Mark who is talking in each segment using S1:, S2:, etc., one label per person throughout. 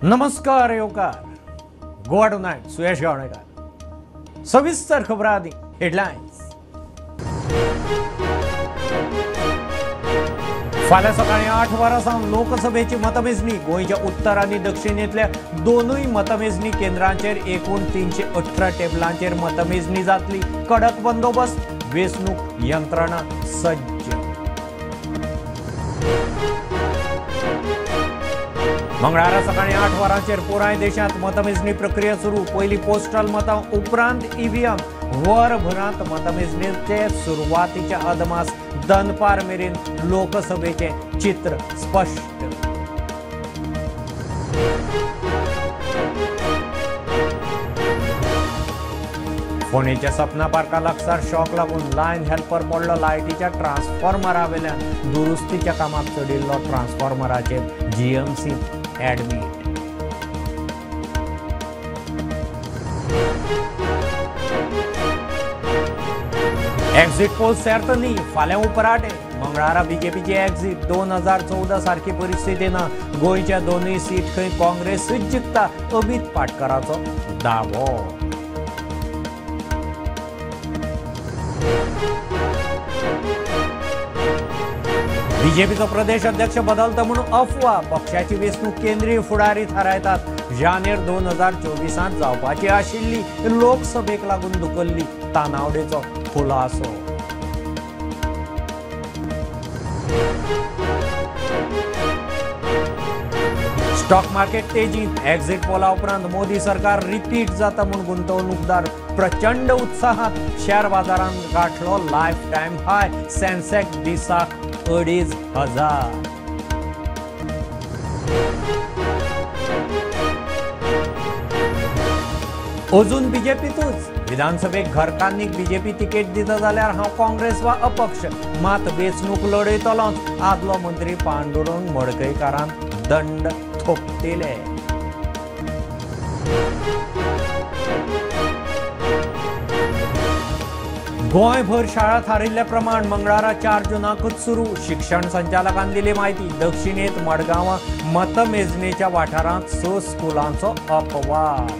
S1: नमस्कार येवकार गोवा टुनायट सुयश गावणेकर सविस्तर खबरां हेडलायन्स। फाल्यां सकाळीं 8 वरांसावन लोकसभेची मतमेजणी गोंयच्या उत्तर आनी दक्षिणेंतल्या दोनूय मतमेजणी केंद्रांचेर एकूण 318 टेबलांचेर मतमेजणी जातली। कडक बंदोबस्त, वेंचणूक यंत्रणा सज्ज। मंगळारा सकाळीं 8 वरांचेर पुराय देशांत मतमेजणी प्रक्रिया सुरू। पयली पोस्टल मतां उपरांत ईव्हीएम। वरभरांत मतमेजणेचे सुरवातीच्या अदमास दनपार मेरेन लोकसभेचे चित्र स्पश्ट। फोंडेच्या सपना पार्का लागसार शॉक लागून लायन हेल्पर पडलो। लायटीच्या ट्रान्सफॉर्मरा वेल्यान दुरुस्तीच्या कामाक चडिल्लो ट्रान्सफॉर्मराचेर जीएमसी एडमिट। एक्झिट पोल सर्त न्ही, फाल्यां उपराटे। मंगळारा बीजेपीची एक्झिट 2014 सारखी परिस्थिती ना। गोंयच्या दोनूय सीट खंय काँग्रेसूच जिखता, अमित पाटकराचो दावो। बीजेपीचो प्रदेश अध्यक्ष बदलता म्हणून अफवा। पक्षाची वेंचणूक केंद्रीय फुडारी थारायतात। जानेर 2024 जावपाची आशिल्ली लोकसभेक लागून धुकल्ली। तानावडेचो खुलासो। स्टॉक मार्केट तेजीत। एक्झिट पोला उपरांत मोदी सरकार रिपीट जाता म्हूण गुंतवणूकदार प्रचंड उत्साहात। शेअर बाजारांत गाठलो लायफ टायम हाय। सेन्सेक्स दिसाक 2,500। अजून बीजेपीतूच। विधानसभेक घरकान्नीक बीजेपी तिकेट दिता जाल्यार हांव काँग्रेस वा अपक्ष, मात वेंचणूक लढयतलोच। आदलो मंत्री पांडुरंग मडकयकारान दंड थोपटिले। गोंयभर शाळा थारिल्ले प्रमाण मंगळारा 4 जूनाकच सुरू। शिक्षण संचालकान दिली माहिती। दक्षिणेत मडगांवां मतमेजणेच्या वाठारांत 6 स्कुलांचो अपवाद।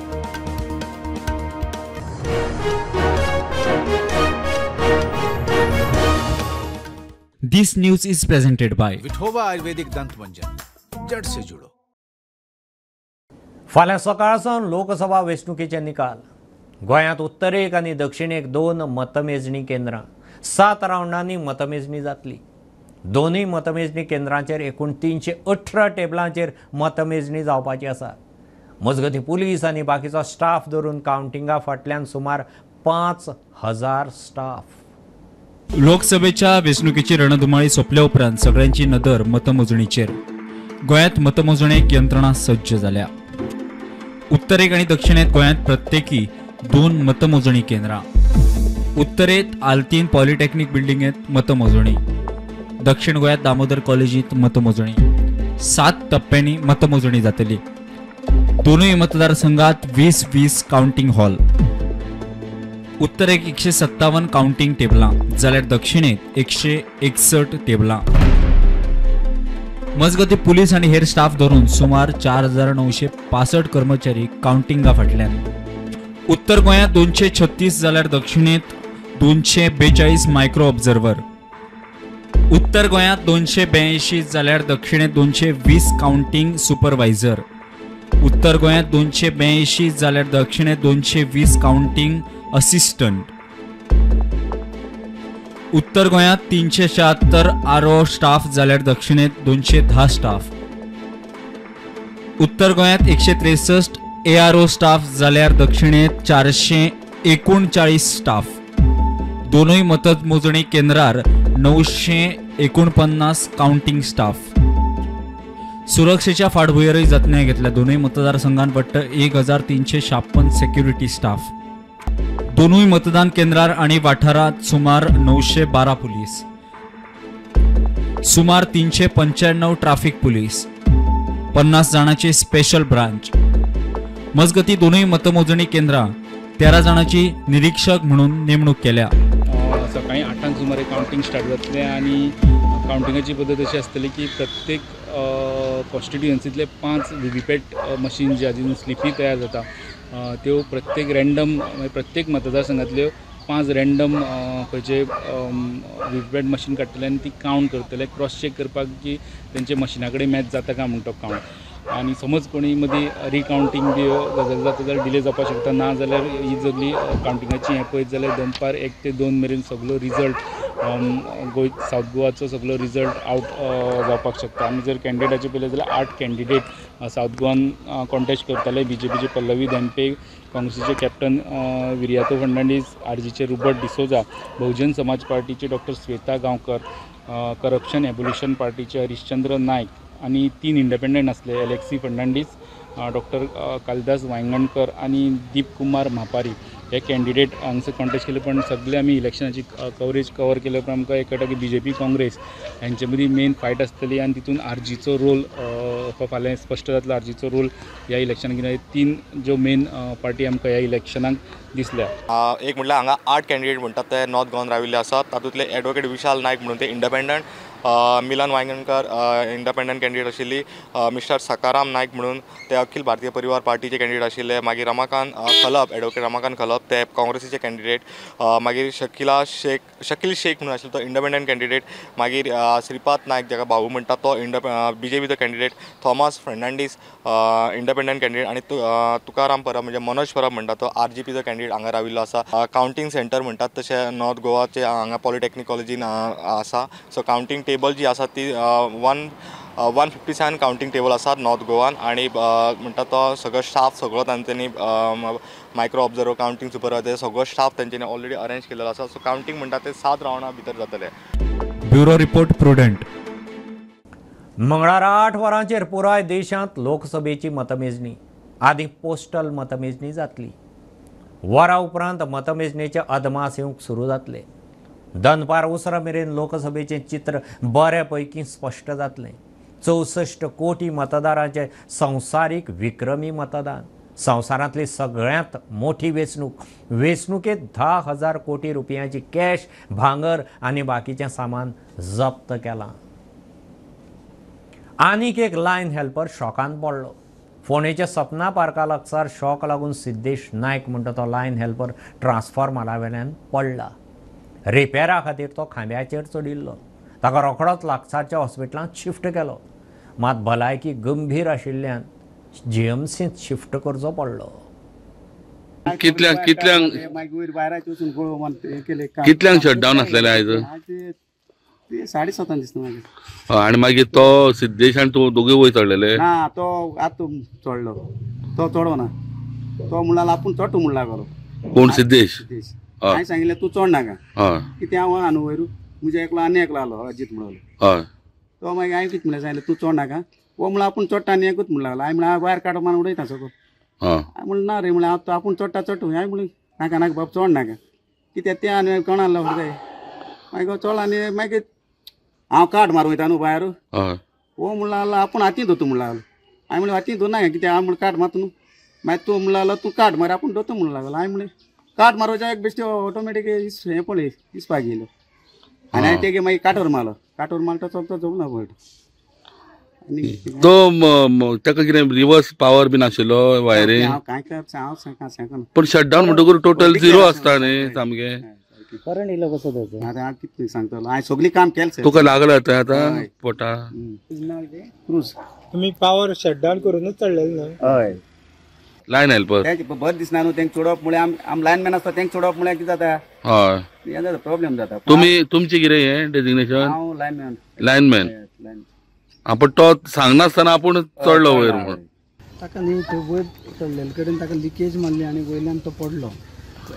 S2: This news is presented by
S3: Vithoba आयुर्वेदिक दंत मंजन। जड़ से जुड़ो।
S1: फाल्यां सकाळसावन लोकसभा वेंचणुकेचे निकाल। गोंयांत उत्तरेक आनी दक्षिणेक 2 मतमेजणी केंद्रां। 7 राउंडांनी मतमेजणी जातली। दोनूय मतमेजणी केंद्रांचेर एकूण 318 टेबलांचेर मतमेजणी जावपाची आसा। मजगतीं पुलीस आनी बाकीचो स्टाफ धरून कावंटिंगा फाटल्यान सुमार 5,000 स्टाफ।
S2: लोकसभेच्या वेंचणुकेची रणधुमाळी सोंपल्या उपरांत सगळ्यांची नदर मतमोजणीचेर। गोंयांत मतमोजणेक यंत्रणा सज्ज जाल्या। उत्तरेक आनी दक्षिणेत गोंयांत प्रत्येकी 2 मतमोजणी केंद्रां। उत्तरेत आल्तीन पॉलिटेक्निक बिल्डिंगेत मतमोजणी। दक्षिण गोंयांत दामोदर कॉलेजीत मतमोजणी। 7 टप्प्यांनी मतमोजणी जातली। दोनूय मतदारसंघात 20-20 काउंटिंग हॉल। उत्तरेक 157 काउंटिंग टेबलां जाल्यार दक्षिणेत 161 टेबलां। मजगतीं पुलीस आनी हेर स्टाफ धरून सुमार 4,965 कर्मचारी काउंटिंगा फाटल्यान। उत्तर गोंयांत 236 जाल्यार दक्षिणेत 242 मायक्रो ऑब्झर्वर। उत्तर गोंयांत 282 जाल्यार दक्षिणेत 220 काउंटिंग सुपरवायझर। उत्तर गोंयांत 282 जाल्यार दक्षिणेत 220 काउंटिंग असिस्टंट। उत्तर गोंयांत 376 आरओ स्टाफ जाल्यार दक्षिणेत 210 स्टाफ। उत्तर गोंयांत 163 एआरओ स्टाफ जाल्यार दक्षिणेत 439 स्टाफ। दोनूय मतमोजणी केंद्रार 949 काउंटिंग स्टाफ। सुरक्षेच्या फाटभुंयेरय जतनाय घेतल्या। दोनूय मतदारसंघांत पडटा 1,356 सेक्युरिटी स्टाफ। दोनूय मतदान केंद्रार आणि वाठारात सुमार 912 पुलीस। सुमार 395 ट्रॅफिक पुलीस। 50 जाणांची स्पेशल ब्रांच। मजगती दोनूय मतमोजणी केंद्रां 13 जाणांची निरीक्षक म्हणून नेमणूक केल्या।
S4: सकाळी 8 सुमारे काउंटिंग स्टार्ट जातले आणि काउंटिंगाची पद्धत अशी असतली की प्रत्येक कॉन्स्टिट्युएन्सीतले 5 व्हीव्हीपॅट मशीन जे आजून स्लिपी तयार जाता त्यो प्रत्येक रँडम प्रत्येक मतदारसंघातल्यो 5 रँडम खंयचे व्हीव्हीपॅट मशीन काडटले आनी ती कावंट करतले क्रॉस चॅक करपाक की तेंचे मशिना कडेन मॅच जाता काय म्हणून तो कावंट आनी समज कोणी मदीं रिकावंटींग बी गजाल जाता जाल्यार डिले जावपाक शकता ना जाल्यार ही जगली कावंटिंगाची हें पळयत जाल्यार दनपार 1 ते 2 मेरेन सगळो रिजल्ट सावथ गोवाचो सगळो रिजल्ट आउट जावपाक शकता. आमी जर कॅन्डिडेटाचे पळयलें जाल्यार 8 कॅन्डिडेट सावथ गोवान कॉन्टेस्ट करताले. बीजेपीचे पल्लवी धेंपे, काँग्रेसीचे कॅप्टन विरियातो फर्नांडीस, आरजीचे रुबर्ट डिसोजा, बहुजन समाज पार्टीचे डॉक्टर श्वेता गांवकर, करप्शन एबोल्युशन पार्टीचे हरिश्चंद्र नायक आनी 3 इंडिपेंडंट आसले एलेक्सी फर्नांडीस, डॉक्टर कालिदास वांयगणकर आनी दीप कुमार म्हापारी हे कॅन्डिडेट हांगसर कॉन्टेस्ट केले. पण सगळे आमी इलेक्शनाची कवरेज कवर केले उपरांत आमकां एक कळटा की बीजेपी काँग्रेस हांचे मदीं मेन फायट आसतली आनी तितून आरजीचो रोल फाल्यां स्पश्ट जातलो. आरजीचो रोल ह्या इलेक्शनाक कित्याक 3 ज्यो मेन पार्टी आमकां ह्या इलेक्शनाक दिसल्या.
S5: एक म्हणल्यार हांगा 8 कॅन्डिडेट म्हणटात ते नॉर्थ गोवान राविल्ले आसात. तातूंतले एडवोकेट विशाल नायक म्हणून ते इंडिपेंडंट, मिलन वांयगणकर इंडिपेंडंट कॅन्डिडेट आशिल्ली, मिस्टर सकाराम नायक म्हणून ते अखिल भारतीय परिवार पार्टीचे कॅन्डिडेट आशिल्ले. मागीर रमाकांत खलप, एडवोकेट रमाकांत खलप ते काँग्रेसीचे कॅन्डिडेट. मागीर शकील शेख म्हणून आशिल्लो तो इंडिपेंडंट कॅन्डिडेट. मागीर श्रीपाद नायक जाका भाऊ म्हणटा तो बीजेपीचो candidate. Thomas Fernandes independent candidate आनी तुकाराम परब म्हणजे मनोज परब म्हणटा तो आरजीपीचो कॅन्डिडेट हांगा राविल्लो आसा. कावंटींग सेंटर म्हणटात तशें नॉर्थ गोवाचे हांगा पॉलिटेक्नीक कॉलेजीन आसा. सो कावंटींग टेबल जी आसा ती 157 कावंटींग टेबल आसात नॉर्थ गोवान आनी म्हणटा तो सगळो स्टाफ सगळो तांच्यांनी मायक्रो ऑब्जर्वर, कावंटींग सुपरवायझर सगळो स्टाफ तांच्यांनी ऑलरेडी अरेंज केलेलो आसा. सो कावंटींग म्हणटा ते 7 रावंडा भितर जातले.
S2: Bureau report prudent.
S1: मंगळारा 8 वरांचेर पुराय देशांत लोकसभेची मतमेजणी आदी पोस्टल मतमेजणी जातली. वरा उपरांत मतमेजणेचे अदमास येवंक सुरू जातले. दनपार उसरा मेरेन लोकसभेचें चित्र बऱ्यापैकी स्पश्ट जातलें. 64 कोटी मतदारांचे संवसारीक विक्रमी मतदान. संवसारांतली सगळ्यांत मोठी वेंचणुकेंत 10,000 कोटी रुपयांची कॅश, भांगर आनी बाकीचें सामान जप्त केलां. आनीक एक लायन हेल्पर शॉकान पडलो. फोंडेच्या सपना पार्का लागसार शॉक लागून सिद्धेश नायक म्हणटा तो लायन हेल्पर ट्रान्सफॉर्मरा वेल्यान पडला. रिपेरा खातीर तो खांब्याचेर चडिल्लो. ताका रोखडोच लागसारच्या हॉस्पिटलांत शिफ्ट केलो. मात भलायकी गंभीर आशिल्ल्यान जीएमसींत शिफ्ट करचो पडलो.
S6: कितल्यांक शटडावन आसलेले आयज?
S7: 7:30 दिसता मागीर.
S6: आनी मागीर तो सिद्धेश आनी तूं दोगूय वयर चडलेले?
S7: ना, तो आतां चडलो. तो चडो ना. तो म्हणला आपूण चडटो म्हूण लागलो.
S6: कोण? सिद्धेश?
S7: हांवें सांगिल्लें तूं चड नाका.
S6: हय.
S7: कितें हांव आनी वयर म्हजे एकलो आनी एकलो आलो अजीत म्हणलो.
S6: हय.
S7: तो मागीर हांवें कितें म्हणलें सांगिल्लें तूं चड नाका. वो म्हणला आपूण चडटा आनी एकूच म्हूण लागलो. हांवें म्हणलें भायर काडो मारून उडयता सगळो. हांवें म्हणलें ना रे म्हणलें हांव आपूण चडटा चडटा. हांवें म्हणलें नाका नाका बाब चड नाका. कित्याक तें आनी कोणा लागलो जाय. मागीर चड आनी मागीर हांव कार्ड मारूं वयता न्हू भायर. वो म्हणून लागलो आपूण हातीन दोतों म्हूण लागलो. हांवें म्हणलें हातीन दोन नाका कित्याक हांव म्हणून कार्ड मारता न्हू. मागीर तूं म्हणून लागलो तूं कार्ड मार आपूण दोतों म्हूण लागलो. हांवें म्हणलें कार्ड मारपाच्या एक बेश्टी ऑटोमॅटीक हें पळय दिसपाक येयलो. आनी हांवें तेगे मागीर काटोर मारलो. काटोर मारता चलता जमू ना पळय.
S6: तो ताका कितें रिवर्स पावर बीन आशिल्लो वायरींग?
S7: हांव कांय करता हांव सांगना.
S6: पण शटडावन म्हणटकूच टोटल 0 आसता न्ही सामकें.
S7: करंट येयलो कसो तेजो. आतां हांव कितें सांगतलो. हांवें सगळीं काम केलें.
S6: तुका लागला आतां पोटा?
S7: क्रूज
S8: तुमी पावर शटडावन करूनच चडलेले न्हू?
S7: हय.
S6: लायन हेल्पर
S7: बरें दिसना न्हू तेंक चोडप म्हळ्यार आम लायनमॅन आसता तेंक चोडप म्हळ्यार कितें जाता?
S6: हय.
S7: हें जाता प्रॉब्लेम जाता.
S6: तुमचें कितें हें डेजिग्नेशन?
S7: हांव लायनमॅन.
S6: लायनमॅन. पण तो सांगनासतना आपूण चडलो वयर म्हणून.
S9: ताका न्ही तो वयर चडलेले कडेन ताका लिकेज मारली आनी वयल्यान तो पडलो.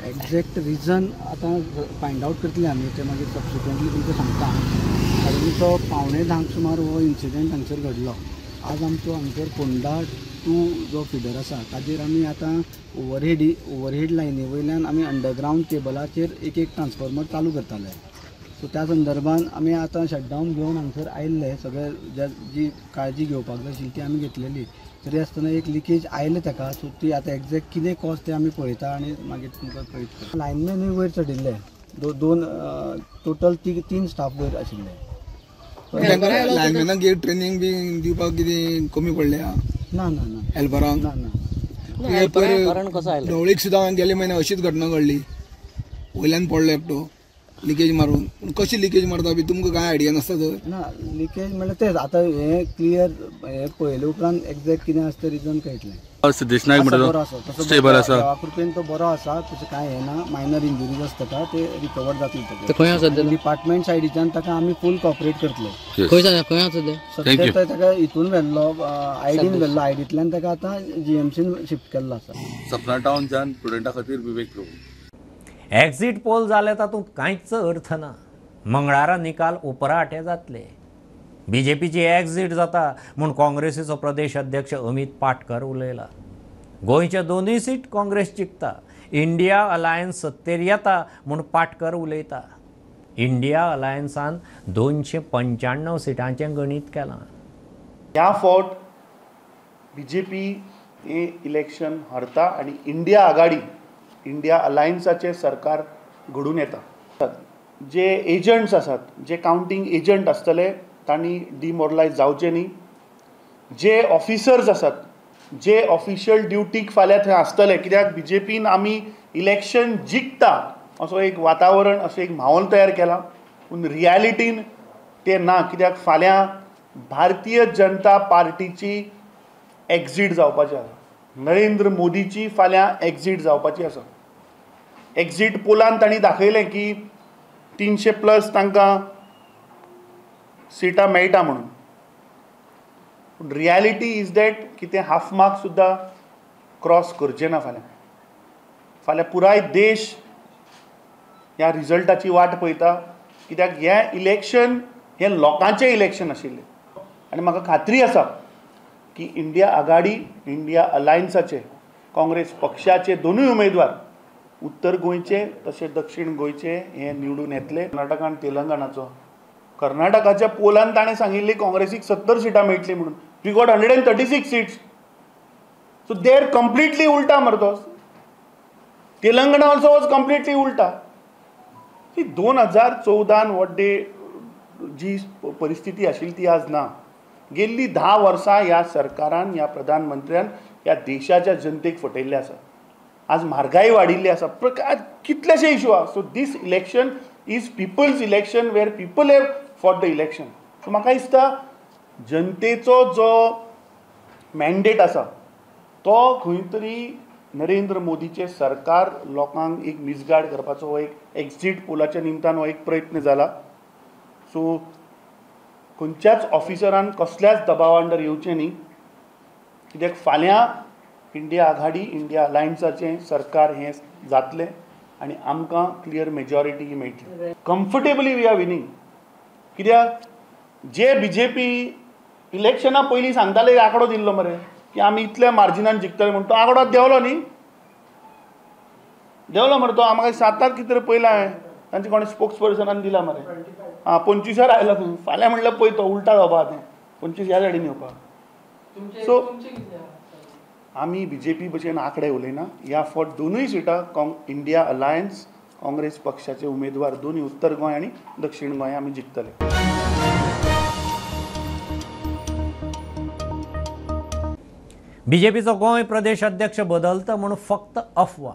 S9: एक्झॅक्ट रिजन आतां फायंड आवट करतले आमी. ते मागीर सबसिक्वेंटली तुमकां सांगता. साडे 9:45 सुमार हो इन्सिडंट हांगसर घडलो. आज आमचो हांगसर फोंडा 2 जो फिडर आसा ताजेर आमी आतां ओवरहेड लायनी वयल्यान आमी अंडरग्रावंड केबलाचेर एक ट्रान्सफॉर्मर चालू करताले. सो त्या संदर्भान आमी आतां शटडावन घेवन हांगसर आयिल्ले. सगळे जी काळजी घेवपाक जाय आशिल्ली ती आमी घेतलेली. तरी आसतना एक लिकेज आयले ताका. सो ती आतां एक्झॅक्ट कितें कॉज तें आमी पळयता आनी मागीर तुमकां कळयता. लायनमॅनूय वयर चडिल्ले. दोन टोटल 3 स्टाफ वयर आशिल्ले.
S8: लायनमॅनाक ट्रेनिंग बी दिवपाक कितें कमी पडल्या
S9: ना ना ना
S8: हेल्परांक
S9: ना ना
S8: ढवळीक सुद्दां गेले म्हयने अशीच घटना घडली वयल्यान पडलो एकटो लिकेज मारून पूण कशी लिकेज मारता बी तुमकां कांय आयडिया नासता तर
S9: ना लिकेज म्हणल्यार तेच आतां हे क्लियर हे पळयले उपरांत एक्झॅक्ट कितें आसा तें रिजन कळटलें
S6: सिद्धेश नायक
S9: बरो
S6: म्हणटा
S9: आसा तसो
S6: स्टेबल आसा
S9: देवा कृपेन तो बरो आसा तशें कांय हे ना मायनर इंजुरीज आसता ताका ते रिकवर जातले
S10: खंय आसा
S9: डिपार्टमेंट सायडीच्यान ताका आमी फूल कॉपरेट करतले
S10: खंय आसा ते
S9: सध्या तर ताका हितून व्हेल्लो आयडीन व्हेल्लो आयडींतल्यान ताका आतां जीएमसीन शिफ्ट केल्लो आसा
S6: सपना टाउनच्यान स्टुडंटा खातीर विवेक प्रभू
S1: एक्झिट पोल जाले तातूंत कांयच अर्थ ना मंगळारा निकाल उपराटे जातले बीजेपीची एक्झिट जाता म्हूण काँग्रेसीचो प्रदेश अध्यक्ष अमित पाटकर उलयला गोंयचे दोनूय सीट काँग्रेस जिखता इंडिया अलायन्स सत्तेर येता म्हूण पाटकर उलयता इंडिया अलायन्सान 295 सिटांचें गणीत केलां
S11: ह्या फावट बीजेपी हे इलेक्शन हरता आनी इंडिया आघाडी इंडिया अलायन्साचें सरकार घडून येता जे एजंट्स आसात जे काउंटींग एजंट आसतले तांणी डिमोरलायज जावचे न्ही जे ऑफिसर्स आसात जे ऑफिशियल ड्युटीक फाल्यां थंय आसतले कित्याक बीजेपीन आमी इलेक्शन जिखता असो एक वातावरण असो एक माहोल तयार केला पूण रियलिटीन ते ना कित्याक फाल्यां भारतीय जनता पार्टीची एक्झिट जावपाची आसा नरेंद्र मोदीची फाल्यां एक्झिट जावपाची आसा एक्झिट पोलान तांणी दाखयलें की 300+ तांकां सिटां मेळटा म्हणून पूण रियलिटी इज दॅट की ते हाफ मार्क सुद्दां क्रॉस करचे ना फाल्यां पुराय देश ह्या रिजल्टाची वाट पळयता कित्याक हें इलेक्शन हें लोकांचें इलेक्शन आशिल्लें आनी म्हाका खात्री आसा की इंडिया आघाडी इंडिया अलायन्साचे काँग्रेस पक्षाचे दोनूय उमेदवार उत्तर गोंयचे तशें दक्षिण गोंयचे हे निवडून येतले कर्नाटक आनी तेलंगणाचो कर्नाटकाच्या पोलान ताणें सांगिल्ली काँग्रेसीक 70 सिटां मेळटली म्हणून we got 136 seats so there completely उल्टा मरतोस तेलंगणा ऑल्सो वॉज कंप्लिटली उल्टा 2014 वॉट डे जी परिस्थिती आशिल्ली ती आज ना गेल्ली 10 वर्सां ह्या सरकारान ह्या प्रधानमंत्र्यान ह्या देशाच्या जनतेक फटयल्ले आसा आज म्हारगाय वाडिल्ली आसा कितलेशे इशू आहा so this election is people's election where people have fought the election so म्हाका दिसता जनतेचो जो मॅन्डेट आसा तो खंय तरी नरेंद्र मोदीचे सरकार लोकांक एक मिसगायड करपाचो हो एक एक्झिट पोलाच्या निमतान हो एक प्रयत्न जाला सो खंयच्याच ऑफिसरान कसल्याच दबावा अंडर येवचें न्ही कित्याक फाल्यां इंडिया आघाडी इंडिया अलायन्साचें सरकार हें जातलें आनी आमकां क्लियर मेजॉरिटी मेळटली कम्फर्टेबली वी आर विनींग कित्याक जे बीजेपी इलेक्शना पयलीं सांगताले आंकडो दिल्लो मरे की आमी इतल्या मार्जिनान जिखतले म्हणून तो आंकडो देंवलो न्ही देंवलो मरे तो आमकां 7 कितें तरी पयला हांवें तांचे कोणी स्पोक्स पर्सनान दिला मरे 25 आयलो थंय फाल्यां म्हणल्यार पळय तो उल्टा जावपा तें 25 ह्या सायडीन येवपा सो आमी बीजेपी भशेन आंकडे उलयना ह्या फावट दोनूय सिटां इंडिया अलायन्स काँग्रेस पक्षाचे उमेदवार दोन्ही उत्तर गोंय आनी दक्षिण गोंय आमी जिखतले
S1: बीजेपीचो गोंय प्रदेश अध्यक्ष बदलता म्हूण फक्त अफवा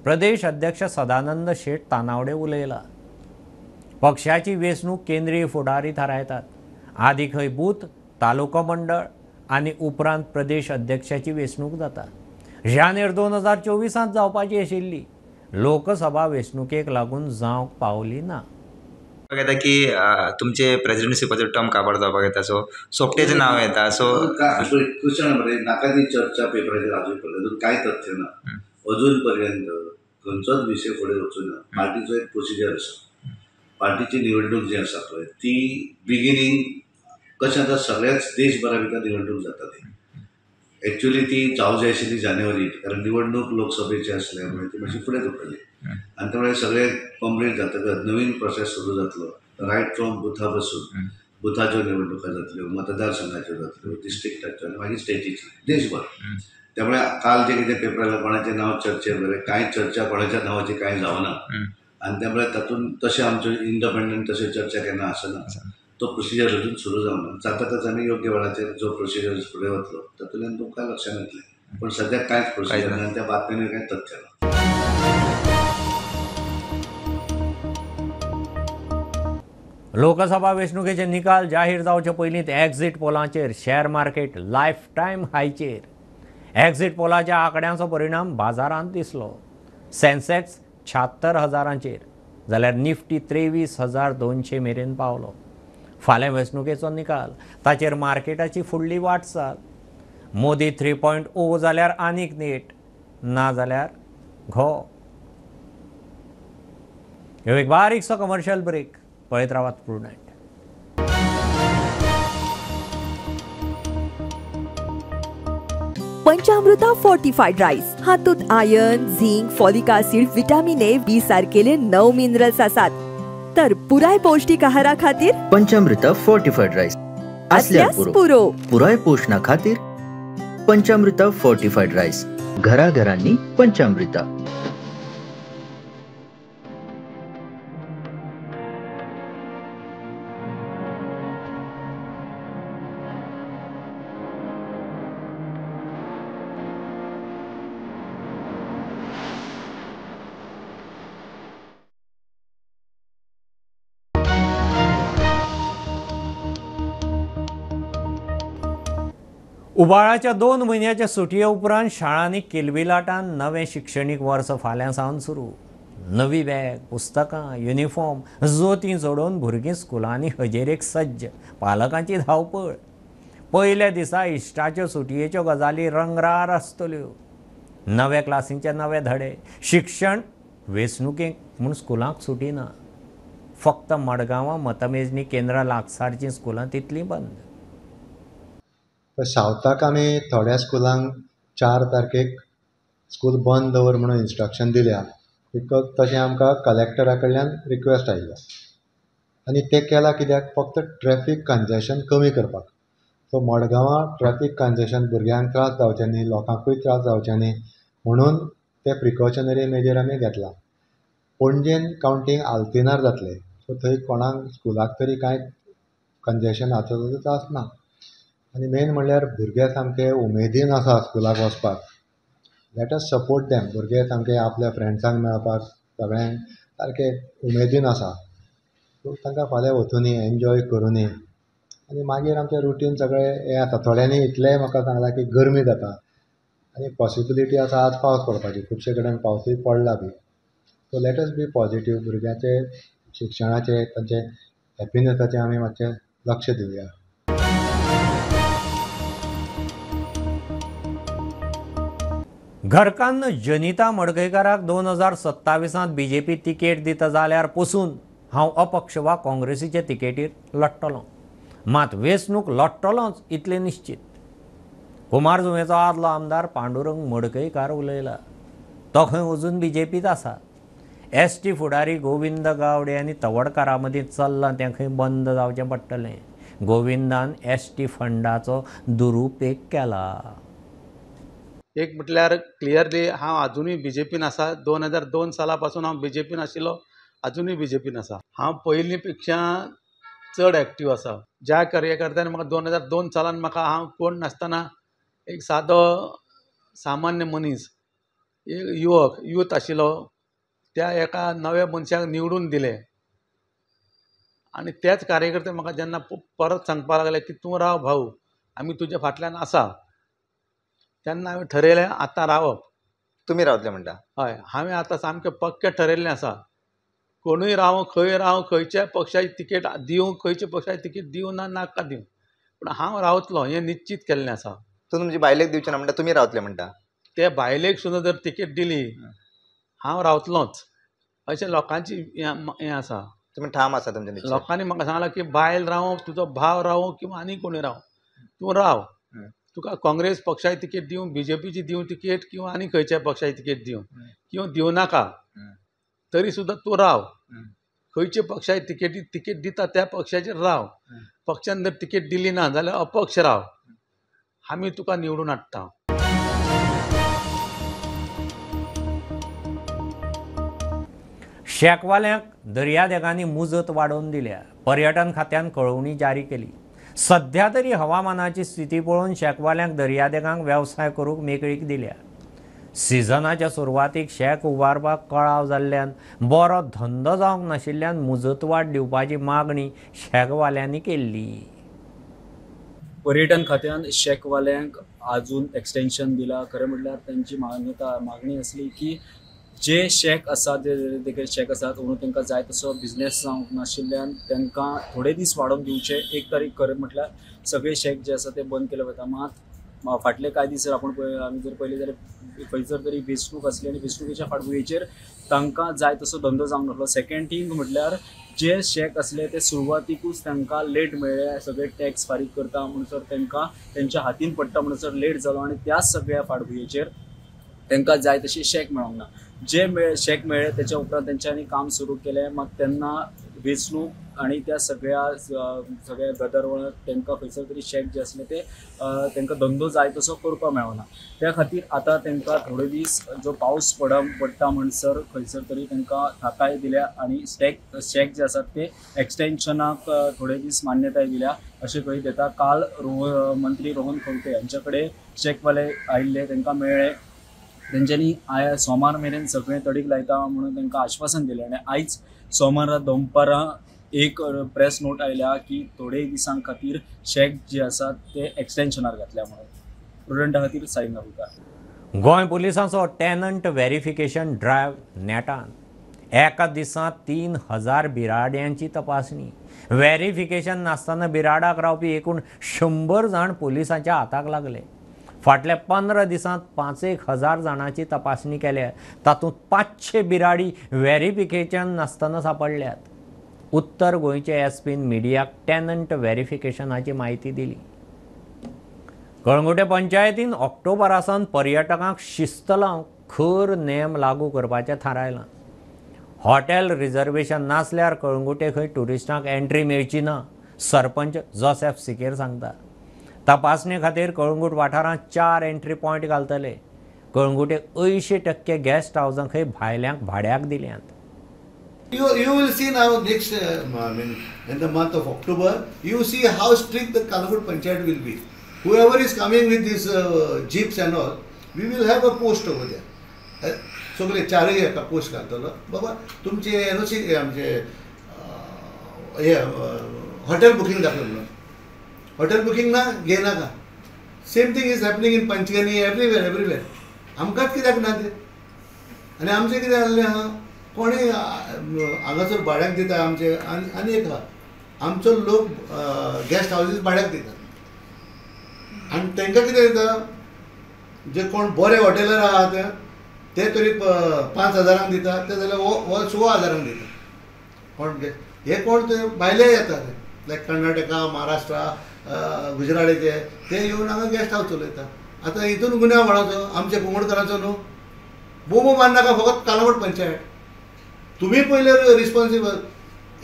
S1: प्रदेश अध्यक्ष सदानंद शेट तानावडे उलयला पक्षाची वेंचणूक केंद्रीय फुडारी थारायतात आदी खंय बूथ तालुको मंडळ आनी उपरांत प्रदेश अध्यक्षाची वेंचणूक जाता जानेर 2024 जावपाची आशिल्ली लोकसभा वेंचणुकेक लागून जावंक पावली ना
S12: येता की तुमचे प्रेसिडेंसीपाचो टर्म काबार जावपाक येता सो सोपटेचें नांव येता सो
S13: क्वेश्चन बरें नाका ती चर्चा पेपराचेर अजून पर्यंत कांय तथ्य ना अजून पर्यंत खंयचोच विशय फुडें वचूं ना पार्टीचो एक प्रोसिजर आसा पार्टीची निवडणूक जी आसा पळय ती बिगिनींग कशें आतां सगळ्याच देशभरा भितर निवडणूक जाता ती एक्चुअली ती जावं जाय आशिल्ली जानेवारींत कारण निवडणूक लोकसभेची आसल्या मुळे ती मातशी फुडें दवरली आनी त्यामुळे सगळे कंप्लीट जातकच नवीन प्रोसेस सुरू जातलो रायट फ्रॉम बुथा बसून बुथाच्यो निवडणुका जातल्यो मतदारसंघाच्यो जातल्यो डिस्ट्रिक्टाच्यो आनी मागीर स्टेटीच्यो देशभर त्यामुळे काल जे कितें पेपरार कोणाचें नांव चर्चेर बरें कांय चर्चा कोणाच्या नांवाची कांय जावना आनी त्यामुळे तातूंत तशें आमच्यो इंडिपेंडंट तशें चर्चा केन्ना आसना तो प्रोसिजर अजून सुरू जावना. जाता आमी योग्य वेळाचेर जो प्रोसिजर फुडें वतलो तातूंतल्यान तुमकां लक्षांत येतलें. पण सद्याक कांयच प्रोसिजर ना आनी त्या बातम्यांनी कांय तथ्य ना.
S1: लोकसभा वेंचणुकेचे निकाल जाहीर जावचे पयलींच एक्झिट पोलांचेर शेअर मार्केट लायफ टायम हायचेर. एक्झिट पोलाच्या आंकड्यांचो परिणाम बाजारांत दिसलो. सेन्सेक्स 76,000चेर जाल्यार निफ्टी 23,200 मेरेन पावलो. फाल्यां वेंचणुकेचो निकाल ताचेर मार्केटाची फुडली वाटचाल. मोदी 3.0 जाल्यार आनीक नेट, ना जाल्यार घो. ह्यो एक बारीकसो कमर्शियल ब्रेक. पळयत रावात प्रुडंट.
S10: पंचामृता फोर्टिफाईड राईस हातूंत iron, zinc, folic acid, vitamin A, B सारकेले 9 मिनरल्स आसात. तर पुराय पौष्टिक आहारा खातीर
S14: पंचामृता फोर्टिफाईड राईस
S10: असल्यास पुरो.
S14: पुराय पोषणा खातीर पंचामृता फोर्टिफाईड राईस. घराघरांनी पंचामृता.
S1: उबाळाच्या 2 म्हयन्याच्या सुटये उपरांत शाळांनी किलबिलाटान नवें शिक्षणीक वर्स फाल्यां सावन सुरू. नवी बॅग, पुस्तकां, युनिफॉर्म, जोतीं जोडून भुरगीं स्कुलांनी हजेरेक सज्ज. पालकांची धांवपळ. पयल्या दिसा इश्टाच्यो सुटयेच्यो गजाली रंगरार आसतल्यो. नव्या क्लासींचे नवे धडे. शिक्षण वेंचणुकेक म्हूण स्कुलांक सुटी ना. फक्त मडगांवां मतमेजणी केंद्रां लागसारचीं स्कुलां तितलीं बंद.
S15: सावथाक आमी थोड्या स्कुलांक 4 तारखेक स्कूल बंद दवर म्हणून इन्स्ट्रक्शन दिल्या. बिकॉज तशें आमकां कलेक्टरा कडल्यान रिक्वेस्ट आयिल्लो आनी तें केलां कित्याक फक्त ट्रॅफीक कंजेशन कमी करपाक. सो मडगांवां ट्रॅफीक कंजेशन भुरग्यांक त्रास जावचे न्ही, लोकांकूय त्रास जावचे न्ही म्हणून ते प्रिकॉशनरी मेजर आमी घेतला. पणजेन कावंटींग आल्तिनार जातलें. सो थंय कोणाक स्कुलाक तरी कांय कंजेशनाचो त्रास ना. आनी मेन म्हणल्यार भुरगे सामके उमेदीन आसा स्कुलाक वचपाक. Let us support them. भुरगे सामके आपल्या फ्रेंड्सांक मेळपाक सगळ्यांक सारके उमेदीन आसा. सो तांकां फाल्यां वचुनी एन्जॉय करुनी आनी मागीर आमचें रुटीन सगळें हें आसा. थोड्यांनी इतलेंय म्हाका सांगलां की गरमी जाता आनी पॉसिबिलिटी आसा आज पावस पडपाची. खुबशे कडेन पावसूय पडला बी. So let us be positive. भुरग्याचे शिक्षणाचे तांचे हॅपिनेसाचें आमी मातशें लक्ष दिवया.
S1: घरकान्न जनिता मडकयकाराक 2027 बीजेपी तिकेट दिता जाल्यार पसून हांव अपक्ष वा काँग्रेसीचे तिकेटीर लडटलों. मात वेंचणूक लडटलोंच इतलें निश्चित. कुमारजुंवेचो आदलो आमदार पांडुरंग मडकयकार उलयला. तो खंय अजून बीजेपीत आसा. एसटी फुडारी गोविंद गावडे आनी तवडकारा मदीं चल्लां तें खंय बंद जावचें पडटलें. गोविंदान एसटी फंडाचो दुरुपेग केला.
S16: एक म्हटल्यार क्लियरली हांव आजुनूय बीजेपीन आसा. 2002 साला पासून हांव बीजेपीन आशिल्लो, आजुनूय बीजेपीन आसा. हांव पयलीं पेक्षा चड एक्टीव आसा. ज्या कार्यकर्त्यान म्हाका 2002 सालान म्हाका हांव कोण नासतना एक सादो सामान्य मनीस, एक यूथ आशिल्लो, त्या एका नव्या मनशाक निवडून दिले आनी तेच कार्यकर्ते म्हाका जेन्ना परत सांगपाक लागले की तूं राव भाऊ, आमी तुज्या फाटल्यान आसा, तेन्ना हांवें ठरयलें आतां रावप.
S12: तुमी रावतले म्हणटा?
S16: हय, हांवें आतां सामकें पक्कें ठरयल्लें आसा. कोणूय राव, खंय राव, खंयच्याय पक्षाची तिकेट दिवं, खंयच्या पक्षाची तिकेट दिवं ना नाका दिवं, पूण हांव रावतलों हें निश्चित केल्लें आसा.
S12: तुमचे बायलेक दिवचे ना म्हणटा तुमी रावतले म्हणटा?
S16: ते बायलेक सुद्दां जर तिकेट दिली हांव रावतलोच अशें लोकांची हें आसा.
S12: तुमी ठाम आसा तुमचे निश्चय?
S16: लोकांनी म्हाका सांगलां की बायल रावं, तुजो भाव रावं किंवा आनी कोणूय राव, तूं राव. तुका काँग्रेस पक्षाची तिकेट दिवं, बीजेपीची दिवं तिकेट किंवा आनी खंयच्याय पक्षाची तिकेट दिवं किंवा दिवं नाका, तरी सुद्दां तूं राव. खंयच्या पक्षाची तिकेट दिता त्या पक्षाचेर राव. पक्षान जर तिकेट दिली ना जाल्यार अपक्ष राव. आमी तुका निवडून हाडटा.
S1: शेकवाल्यांक दर्यादेगांनी मुजत वाडोवन दिल्या. पर्यटन खात्यान कळवणी जारी केली. सध्या तरी हवामानाची स्थिती पळोवन शेकवाल्यांक दर्यादेगांक वेवसाय करूंक मेकळीक दिल्या. सिजनाच्या सुरवातीक शेक उबारपाक कळाव जाल्ल्यान बरो धंदो जावंक नाशिल्ल्यान मुजतवाड दिवपाची मागणी शेकवाल्यांनी केल्ली.
S17: पर्यटन खात्यान शेकवाल्यांक अजून एक्सटेन्शन दिला. खरें म्हटल्यार तांची मागणी असली की जे शेक आसा जे शेक आसात म्हणून तांकां जाय तसो बिझनेस जावंक नाशिल्ल्यान तांकां थोडे दीस वाडोवन दिवचे. एक तारीख खरें म्हटल्यार सगळे शेक जे आसा ते बंद केले वता. मात फाटले कांय दीस जर आमी जर पळयलें जाल्यार खंयसर तरी वेंचणूक आसली आनी वेंचणुकेच्या फाटभुंयेचेर तांकां जाय तसो धंदो जावंक नासलो. सेकंड थिंग म्हटल्यार जे शेक असले ते सुरवातीकूच तांकां लेट मेळ्ळे. सगळे टॅक्स फारीक करता म्हणसर तांकां तेंच्या हातीन पडटा म्हणसर लेट जालो आनी त्या सगळ्या फाटभुंयेचेर तांकां जाय तशी शेक मेळोंक ना. जे शेक मेळ्ळे त्याच्या उपरांत तेंच्यांनी काम सुरू केलें. मात तेन्ना वेंचणूक आनी त्या सगळ्या गदरवळांत तांकां खंयसर तरी शेक जे आसले ते तांकां धंदो जाय तसो करपाक मेळना. त्या खातीर आतां तांकां थोडे दीस जो पावस पडटा म्हणसर खंयसर तरी तांकां थाकाय दिल्या आनी शेक जे आसात ते एक्सटेन्शनाक थोडे दीस मान्यताय दिल्या अशें कळीत येता. काल मंत्री रोहन खंवटे हांचे कडेन शेकवाले आयिल्ले, तांकां मेळ्ळे. तेंच्यांनी सोमार मेरेन सगळें तडीक लायता म्हणून तांकां आश्वासन दिलें आनी आयज सोमारा दनपारां एक प्रेस नोट आयल्या की थोडे दिसां खातीर शेक जे आसात ते एक्सटेन्शनार घातल्या म्हणून. प्रुडंटा खातीर sine नागुलकार.
S1: Goa पुलिसांचो tenant verification drive नेटान. एका दिसांत 3000 बिराड्यांची तपासणी. व्हेरिफिकेशन नासतना बिराडाक रावपी एकूण 100 जाण पुलिसांच्या हाताक लागले. फाटल्या 15 दिसांत 5,000 जाणांची तपासणी केल्या. तातूंत 500 बिराडी व्हेरिफिकेशन नासतना सापडल्यात. उत्तर गोंयचे एसपीन मिडियाक टॅनंट व्हेरिफिकेशनाची म्हायती दिली. कळंगुटे पंचायतीन ऑक्टोबरासान पर्यटकांक शिस्त लावंक खर नेम लागू करपाचें थारायलां. हॉटेल रिजर्वेशन नासल्यार कळंगुटे खंय टुरिस्टांक एंट्री मेळची ना, सरपंच जोसेफ सिकेर सांगता. तपासणे खातीर कळंगूट वाठारांत 4 एंट्री पॉयंट घालतले. कळंगुटे 80% गेस्ट हावजां खंय भायल्यांक भाड्याक दिल्यात.
S13: You will see now next, in the month of October, you see how strict the Kalangut Panchayat will be. Whoever is coming with these jeeps and all, we will have a post over there. सगळे 4 एका post घालतलो. बाबा तुमचे NOC आमचे hotel booking दाखल म्हणून. Hotel booking ना घेनाका. Same thing is happening in Panchgani, everywhere. आमकांच कित्याक ना ते? आनी आमचें कितें जाल्लें आहा, कोणी हांगासर भाड्याक दिता आमचे. आनी एक आहा, आमचो लोक गेस्ट हावजीस भाड्याक दितात आनी तांकां कितें दिता, जे कोण बरे हॉटेलर आहात ते तरी 5,000 दितात, ते जाल्यार हो 16,000 दिता. कोण हे कोण ते भायले येतात, लायक कर्नाटका, महाराष्ट्रा, गुजरातीचे, ते येवन हांगा गेस्ट हावस चलयता. आतां हितून गुन्यांव कोणाचो? आमच्या कुंगडकरांचो न्हू. बोबो मारनाका फकत कालावड पंचायत. तुम्ही पयले responsible.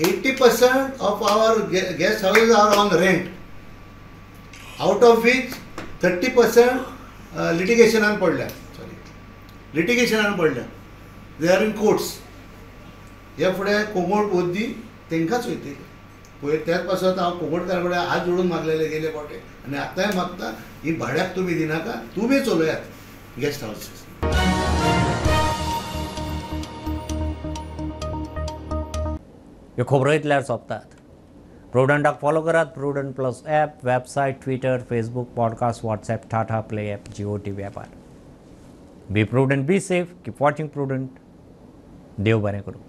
S13: 80% of our guest houses are on rent, out of which 30% लिटिगेशनान पडल्या. They are in courts. ह्या फुडें कोंगड बोद्दी तांकांच वयतली. पळय त्याच पासत हांव कोंगडकार कडेन हात जोडून मागलेले गेले फावटे, आनी आतांय मागता ही भाड्याक तुमी दिनाका, तुमी चलयात गेस्ट हावसीस.
S1: ह्यो खबरो इतल्यार सोंपतात. प्रुडंटाक फॉलो करात. Prudent plus app, website, Twitter, Facebook, podcast, WhatsApp, Tata play app, Jio TV ॲपार. Be Prudent, be safe, keep watching Prudent. देव बरें करूं.